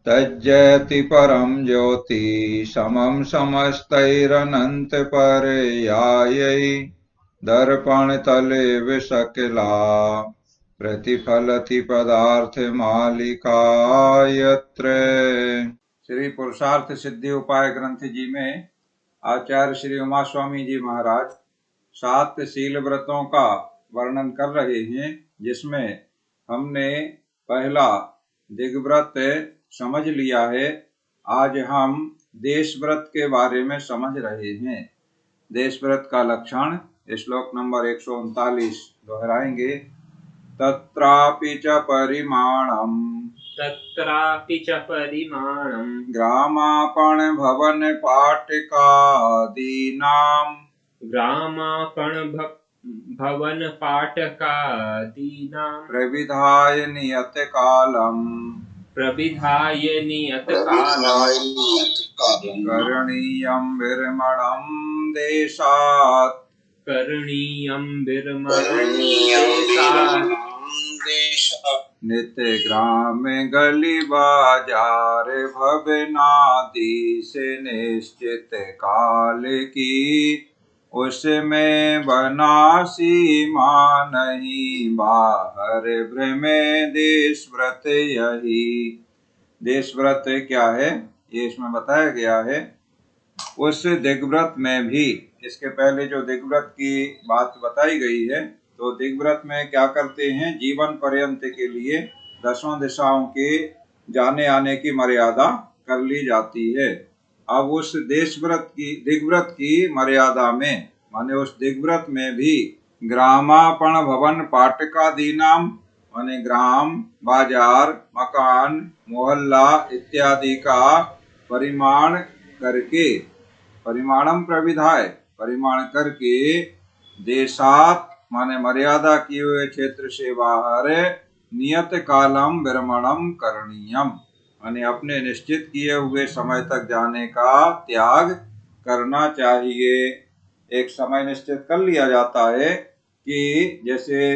तज्जयति परम ज्योति समम समस्तैरनंत पर्यायै दर्पण तले विशकला प्रतिफलति पदार्थ मालिका यत्र। श्री पुरुषार्थ सिद्धि उपाय ग्रंथ जी में आचार्य श्री उमा स्वामी जी महाराज 7 शील व्रतों का वर्णन कर रहे हैं, जिसमें हमने पहला दिग्व्रत समझ लिया है। आज हम देश व्रत के बारे में समझ रहे हैं। देश व्रत का लक्षण श्लोक नंबर 139 दोहराएंगे। तत्रापि च परिमाणम् ग्रामापण भवन पाटकादीनां प्रविधाय नियत कालम् करणीयं विरमणं देशात् नित्य ग्राम गली बाजार भवनादि से निश्चित काल की उसमें बना सीमा नहीं बाहर भ्रमे देश व्रत यही। देश व्रत क्या है ये इसमें बताया गया है। उस दिग्व्रत में भी, इसके पहले जो दिग्व्रत की बात बताई गई है, तो दिग्व्रत में क्या करते हैं, जीवन पर्यंत के लिए 10 दिशाओं के जाने आने की मर्यादा कर ली जाती है। अब उस दिग्व्रत की मर्यादा में, माने उस दिग्व्रत में भी ग्रामापण भवन पाटकादीनाम माने ग्राम, बाजार, मकान, मोहल्ला इत्यादि का परिमाण करके, परिमाणम प्रविधाय परिमाण करके, देशात माने मर्यादा किए हुए क्षेत्र से बाहर, नियत कालम विरमणम करणीयम माने अपने निश्चित किए हुए समय तक जाने का त्याग करना चाहिए। एक समय निश्चित कर लिया जाता है कि जैसे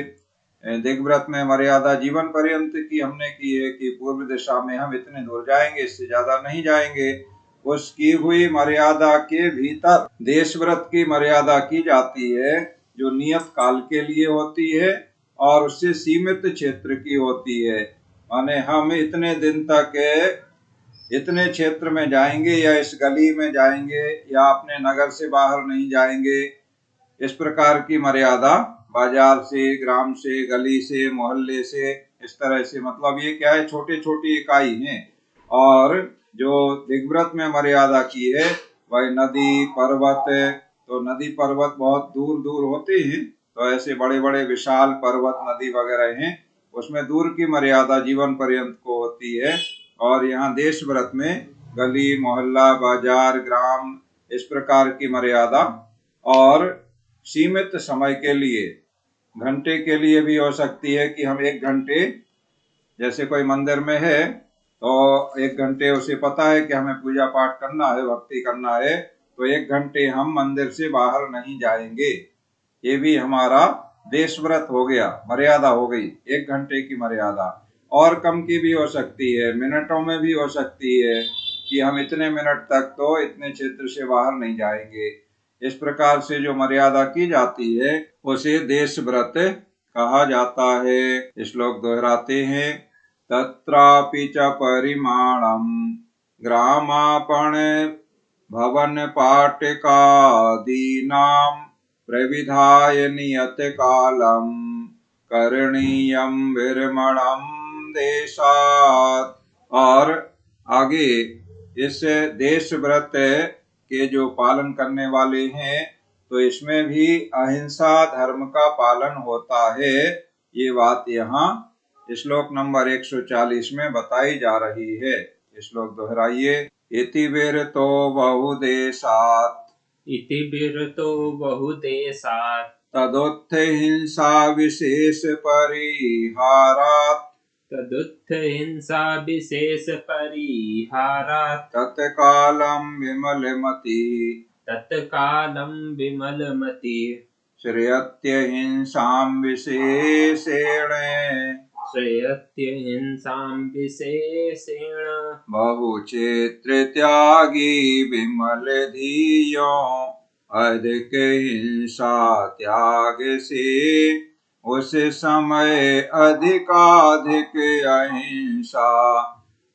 दिग्व्रत में मर्यादा जीवन पर्यंत की हमने की है कि पूर्व दिशा में हम इतने दूर जाएंगे, इससे ज्यादा नहीं जाएंगे। उसकी हुई मर्यादा के भीतर देश व्रत की मर्यादा की जाती है, जो नियत काल के लिए होती है और उससे सीमित क्षेत्र की होती है। माने हम इतने दिन तक इतने क्षेत्र में जाएंगे या इस गली में जाएंगे या अपने नगर से बाहर नहीं जाएंगे, इस प्रकार की मर्यादा बाजार से, ग्राम से, गली से, मोहल्ले से, इस तरह से, मतलब ये क्या है, छोटे छोटी इकाई हैं। और जो दिग्व्रत में मर्यादा की है वह नदी पर्वत, तो नदी पर्वत बहुत दूर दूर होते हैं, तो ऐसे बड़े बड़े विशाल पर्वत नदी वगैरह हैं, उसमें दूर की मर्यादा जीवन पर्यंत को होती है। और यहाँ देश व्रत में गली, मोहल्ला, बाजार, ग्राम, इस प्रकार की मर्यादा, और सीमित समय के लिए, घंटे के लिए भी हो सकती है कि हम 1 घंटे, जैसे कोई मंदिर में है तो 1 घंटे उसे पता है कि हमें पूजा पाठ करना है, भक्ति करना है, तो 1 घंटे हम मंदिर से बाहर नहीं जाएंगे। ये भी हमारा देश व्रत हो गया, मर्यादा हो गई 1 घंटे की मर्यादा। और कम की भी हो सकती है, मिनटों में भी हो सकती है कि हम इतने मिनट तक तो इतने क्षेत्र से बाहर नहीं जाएंगे। इस प्रकार से जो मर्यादा की जाती है उसे देश व्रत कहा जाता है। श्लोक दोहराते हैं। तत्रापि च परिमाणम ग्रामापण भवन पाटकादीनां प्रविधाय नियत कालम करणीयम विरमणम देशात्। और आगे इस देश व्रत के जो पालन करने वाले हैं, तो इसमें भी अहिंसा धर्म का पालन होता है। ये बात यहाँ श्लोक नंबर 140 में बताई जा रही है। श्लोक दोहराइए। इति विरतो बहुदेशात् तदुत्थ हिंसा विशेष परिहारात् तत्कालं विमलमति श्रेयत्य हिंसां विशेषेण श्रेयत्यहिंसां विशेषेण बहुक्षेत्र त्यागी विमल धीयो अधिक हिंसा त्याग से उस समय अधिकाधिक अहिंसा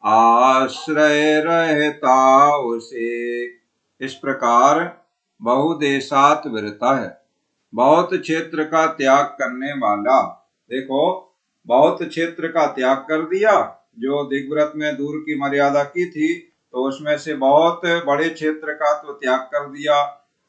आश्रय रहता उसे। इस प्रकार बहुदेशात विरतः, बहुत क्षेत्र का त्याग करने वाला। देखो, बहुत क्षेत्र का त्याग कर दिया, जो दिग्व्रत में दूर की मर्यादा की थी, तो उसमें से बहुत बड़े क्षेत्र का तो त्याग कर दिया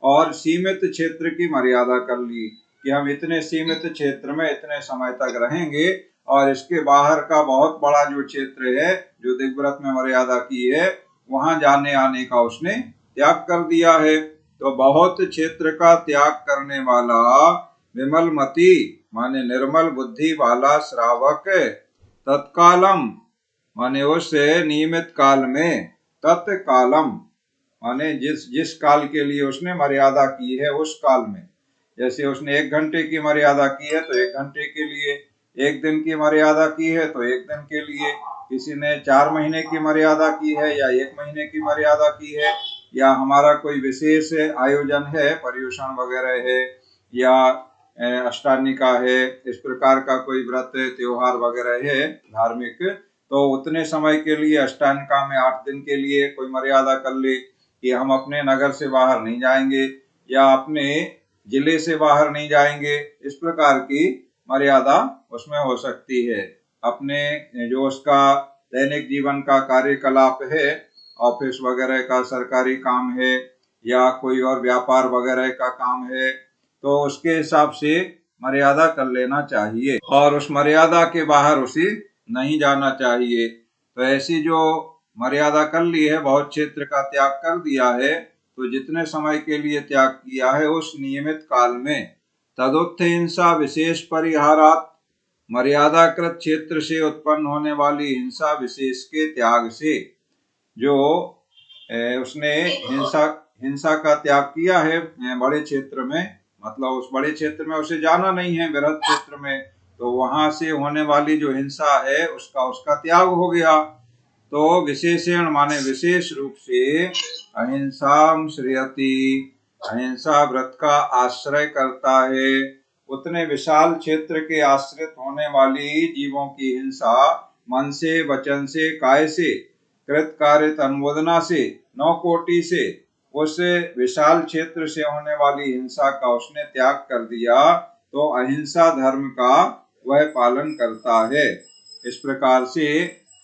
और सीमित क्षेत्र की मर्यादा कर ली कि हम इतने सीमित क्षेत्र में इतने समय तक रहेंगे, और इसके बाहर का बहुत बड़ा जो क्षेत्र है जो दिग्व्रत में मर्यादा की है, वहां जाने आने का उसने त्याग कर दिया है। तो बहुत क्षेत्र का त्याग करने वाला विमल मति माने निर्मल बुद्धि वाला श्रावक, तत्कालम माने उस नियमित काल में, तत्कालम माने जिस काल के लिए उसने मर्यादा की है उस काल में। जैसे उसने 1 घंटे की मर्यादा की है तो 1 घंटे के लिए, 1 दिन की मर्यादा की है तो 1 दिन के लिए, किसी ने 4 महीने की मर्यादा की है या 1 महीने की मर्यादा की है, या हमारा कोई विशेष आयोजन है, पर्युषण वगैरह है या अष्टानिका है, इस प्रकार का कोई व्रत त्योहार वगैरह है धार्मिक, तो उतने समय के लिए अष्टानिका में 8 दिन के लिए कोई मर्यादा कर ले कि हम अपने नगर से बाहर नहीं जाएंगे या अपने जिले से बाहर नहीं जाएंगे। इस प्रकार की मर्यादा उसमें हो सकती है। अपने जो उसका दैनिक जीवन का कार्यकलाप है, ऑफिस वगैरह का सरकारी काम है या कोई और व्यापार वगैरह का काम है, तो उसके हिसाब से मर्यादा कर लेना चाहिए और उस मर्यादा के बाहर उसे नहीं जाना चाहिए। तो ऐसी जो मर्यादा कर ली है, बहुत क्षेत्र का त्याग कर दिया है, तो जितने समय के लिए त्याग किया है उस नियमित काल में तदुत्थ हिंसा विशेष परिहारात, मर्यादाकृत क्षेत्र से उत्पन्न होने वाली हिंसा विशेष के त्याग से, जो उसने हिंसा का त्याग किया है बड़े क्षेत्र में, मतलब उस बड़े क्षेत्र में उसे जाना नहीं है, वृहद क्षेत्र में, तो वहां से होने वाली जो हिंसा है उसका त्याग हो गया। तो विशेषण माने विशेष रूप से अहिंसा श्रेयति, अहिंसा व्रत का आश्रय करता है। उतने विशाल क्षेत्र के आश्रित होने वाली जीवों की हिंसा मन से, वचन से, काय से, कृत कार्य अनुमोदना से, 9 कोटि से, उस विशाल क्षेत्र से होने वाली हिंसा का उसने त्याग कर दिया, तो अहिंसा धर्म का वह पालन करता है। इस प्रकार से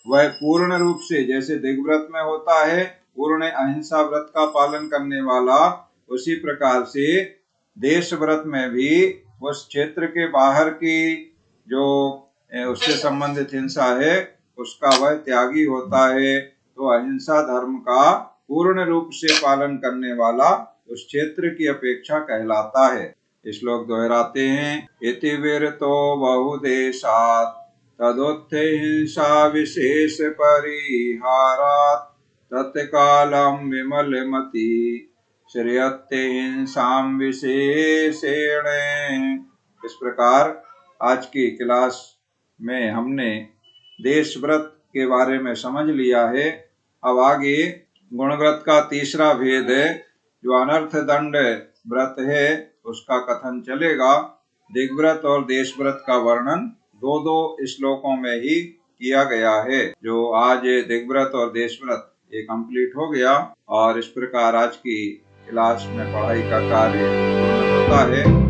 वह पूर्ण रूप से, जैसे दिग्व्रत में होता है पूर्ण अहिंसा व्रत का पालन करने वाला, उसी प्रकार से देश व्रत में भी उस क्षेत्र के बाहर की जो उससे संबंधित हिंसा है उसका वह त्यागी होता है। तो अहिंसा धर्म का पूर्ण रूप से पालन करने वाला उस क्षेत्र की अपेक्षा कहलाता है। श्लोक दोहराते हैं। इति विरतो बहुदेशात् तदुत्थ हिंसा विशेष परिहारात् तत्कालम विमल मति श्रेयत्ते हिंसाम विशेषेण। इस प्रकार आज की क्लास में हमने देश व्रत के बारे में समझ लिया है। अब आगे गुणव्रत का तीसरा भेद है, जो अनर्थ दंड व्रत है, उसका कथन चलेगा। दिग्व्रत और देश व्रत का वर्णन 2-2 श्लोकों में ही किया गया है। जो आज दिग्व्रत और देश व्रत ये कंप्लीट हो गया और इस प्रकार आज की क्लास में पढ़ाई का कार्य पूर्ण होता है।